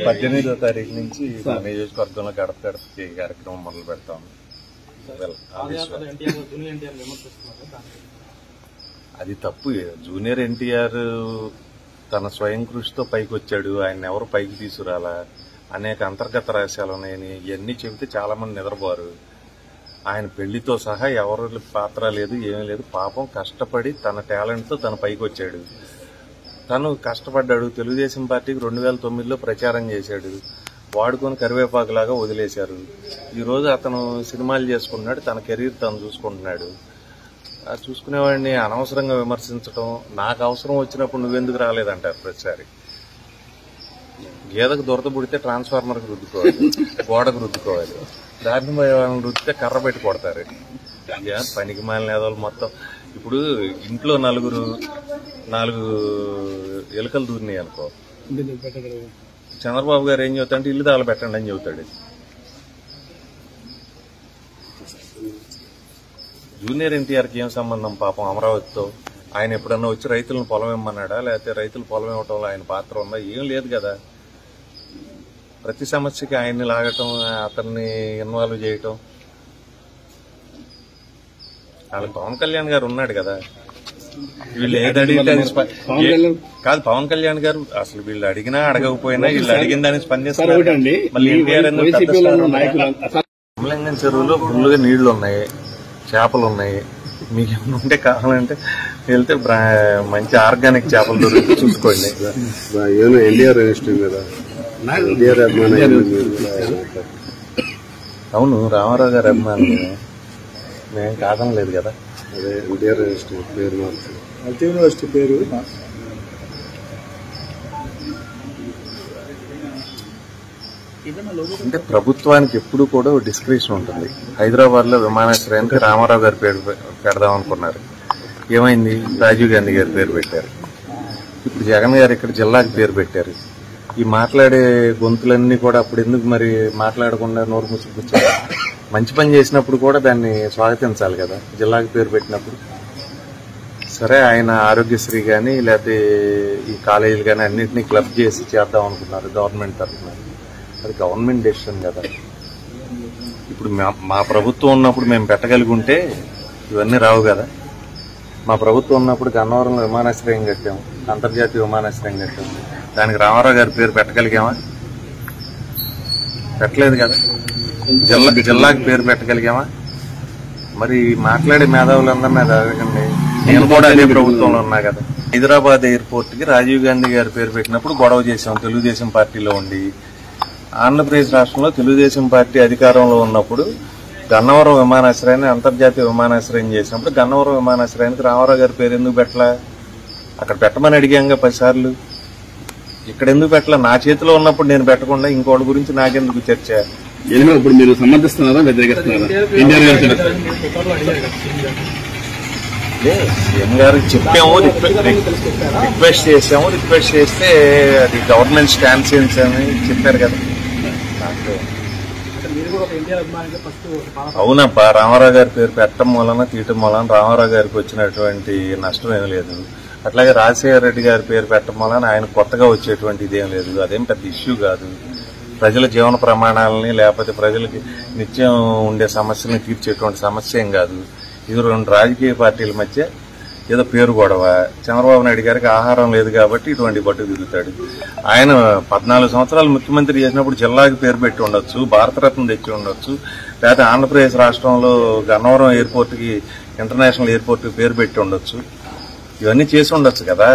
18వ తారీఖు నుంచి నియోజకవర్గంలో గడప గడపకి కార్యక్రమం మొదలు పెడతాం. అది తప్పు. జూనియర్ ఎన్టీఆర్ తన స్వయం కృషితో పైకి వచ్చాడు. ఆయన ఎవరు పైకి తీసుకురాలా, అనేక అంతర్గత రహస్యాలు ఉన్నాయని ఇవన్నీ చెబితే చాలా మంది నిద్రపోరు. ఆయన పెళ్లితో సహా ఎవరి పాత్ర లేదు, ఏమీ లేదు. పాపం కష్టపడి తన టాలెంట్తో తను పైకి వచ్చాడు. తను కష్టపడ్డాడు. తెలుగుదేశం పార్టీకి 2009లో ప్రచారం చేశాడు. వాడుకొని కరివేపాకులాగా వదిలేశారు. ఈరోజు అతను సినిమాలు చేసుకుంటున్నాడు, తన కెరీర్ తను చూసుకుంటున్నాడు. చూసుకునేవాడిని అనవసరంగా విమర్శించడం, నాకు అవసరం వచ్చినప్పుడు నువ్వెందుకు రాలేదంటారు ప్రతిసారి. గేదకు దొరద పుడితే ట్రాన్స్ఫార్మర్కి రుద్దుకోవాలి, గోడకు రుద్దుకోవాలి. దారిని వాళ్ళని రుద్దితే కర్ర పెట్టి కొడతారు. పనికి మాలిన ఏదోళ్ళు మొత్తం. ఇప్పుడు ఇంట్లో 4 ఎలుకలు దూరినాయి అనుకో, చంద్రబాబు గారు ఏం చెబుతాడంటే ఇల్లు దాల పెట్టండి అని చెబుతాడు. జూనియర్ ఎన్టీఆర్కి ఏం సంబంధం పాపం అమరావతితో? ఆయన ఎప్పుడన్నా వచ్చి రైతులను పొలం ఇమ్మన్నాడా? లేకపోతే రైతులు పొలం ఇవ్వటంలో ఆయన పాత్ర ఉందా? ఏం లేదు కదా. ప్రతి సమస్యకి ఆయన్ని లాగటం, అతన్ని ఇన్వాల్వ్ చేయటం. వాళ్ళకి పవన్ కళ్యాణ్ గారు ఉన్నాడు కదా. వీళ్ళు ఏది అడిగితే కాదు, పవన్ కళ్యాణ్ గారు అసలు వీళ్ళు అడిగినా అడగకపోయినా వీళ్ళు అడిగిన దాన్ని స్పందిస్తారు. మళ్ళీ ఎన్టీఆర్ రామలింగం చెరువులో ఫుల్గా నీళ్లు ఉన్నాయి, చేపలు ఉన్నాయి. మీకు ఏమైనా ఉంటే కావాలంటే వెళ్తే మంచి ఆర్గానిక్ చేపలు దొరికి చూసుకోండి. అవును, రామారావు గారు అభిమానులు, మేం కాదనలేదు కదా. అదే ఎన్టీఆర్ పేరు యూనివర్సిటీ పేరు. అంటే ప్రభుత్వానికి ఎప్పుడు కూడా డిస్క్రిప్షన్ ఉంటుంది. హైదరాబాద్ లో విమానాశ్రయానికి రామారావు గారి పేరు పెడదాం అనుకున్నారు. ఏమైంది? రాజీవ్ గాంధీ గారి పేరు పెట్టారు. ఇప్పుడు జగన్ గారు ఇక్కడ జిల్లాకి పేరు పెట్టారు. ఈ మాట్లాడే గొంతులన్నీ కూడా అప్పుడు ఎందుకు మరి మాట్లాడకుండా నోరు మూసుకొచ్చారు? మంచి పని చేసినప్పుడు కూడా దాన్ని స్వాగతించాలి కదా, జిల్లాకి పేరు పెట్టినప్పుడు. సరే, ఆయన ఆరోగ్యశ్రీ కానీ లేకపోతే ఈ కాలేజీలు కానీ అన్నింటినీ క్లబ్ చేసి చేద్దాం అనుకున్నారు గవర్నమెంట్ తరఫున. అది గవర్నమెంట్ డెసిషన్ కదా. ఇప్పుడు మా ప్రభుత్వం ఉన్నప్పుడు మేము పెట్టగలిగి ఉంటే ఇవన్నీ రావు కదా. మా ప్రభుత్వం ఉన్నప్పుడు గన్నవరంలో విమానాశ్రయం కట్టాము, అంతర్జాతీయ విమానాశ్రయం కట్టాము. దానికి రామారావు గారి పేరు పెట్టగలిగామా? పెట్టలేదు కదా. జిల్లాకి పేరు పెట్టగలిగామా? మరి మాట్లాడే మేధావులందరినీ అది అడగండి. నేను కూడా అదే ప్రభుత్వంలో ఉన్నా కదా. హైదరాబాద్ ఎయిర్పోర్ట్ కి రాజీవ్ గాంధీ గారి పేరు పెట్టినప్పుడు గొడవ చేశాం తెలుగుదేశం పార్టీలో ఉండి. ఆంధ్రప్రదేశ్ రాష్ట్రంలో తెలుగుదేశం పార్టీ అధికారంలో ఉన్నప్పుడు గన్నవరం విమానాశ్రయాన్ని అంతర్జాతీయ విమానాశ్రయం చేసినప్పుడు గన్నవరం విమానాశ్రయానికి రామారావు గారి పేరు ఎందుకు పెట్టలా? అక్కడ పెట్టమని అడిగాంగా 10 సార్లు. ఇక్కడ ఎందుకు పెట్టలా? నా చేతిలో ఉన్నప్పుడు నేను పెట్టకుండా ఇంకోటి గురించి నాకెందుకు చర్చ? ఇప్పుడు మీరు సమర్థిస్తున్నారా, వ్యతిరేకిస్తున్నారా? సీఎం గారికి చెప్పాము, రిక్వెస్ట్ చేసాము. రిక్వెస్ట్ చేస్తే అది గవర్నమెంట్ స్టాండ్ సెన్స్ అని చెప్పారు కదా. అవునబ్బా, రామారావు గారి పేరు పెట్టడం వలన తీయటం వలన రామారావు గారికి వచ్చినటువంటి నష్టం ఏం లేదు. అట్లాగే రాజశేఖర రెడ్డి గారి పేరు పెట్టడం వలన ఆయన కొత్తగా వచ్చేటువంటి ఇదేం లేదు. అదేం పెద్ద ఇష్యూ కాదు. ప్రజల జీవన ప్రమాణాలని లేకపోతే ప్రజలకి నిత్యం ఉండే సమస్యలను తీర్చేటువంటి సమస్య ఏం కాదు. ఇది 2 రాజకీయ పార్టీల మధ్య ఏదో పేరు గొడవ. చంద్రబాబు నాయుడు గారికి ఆహారం లేదు కాబట్టి ఇటువంటి బట్టు తిరుగుతాడు. ఆయన 14 సంవత్సరాలు ముఖ్యమంత్రి చేసినప్పుడు జిల్లాకి పేరు పెట్టి ఉండొచ్చు, భారతరత్న తెచ్చి ఉండొచ్చు, లేకపోతే ఆంధ్రప్రదేశ్ రాష్ట్రంలో గన్నవరం ఎయిర్పోర్ట్ కి ఇంటర్నేషనల్ ఎయిర్పోర్ట్ కి పేరు పెట్టి ఉండొచ్చు. ఇవన్నీ చేసి ఉండొచ్చు కదా.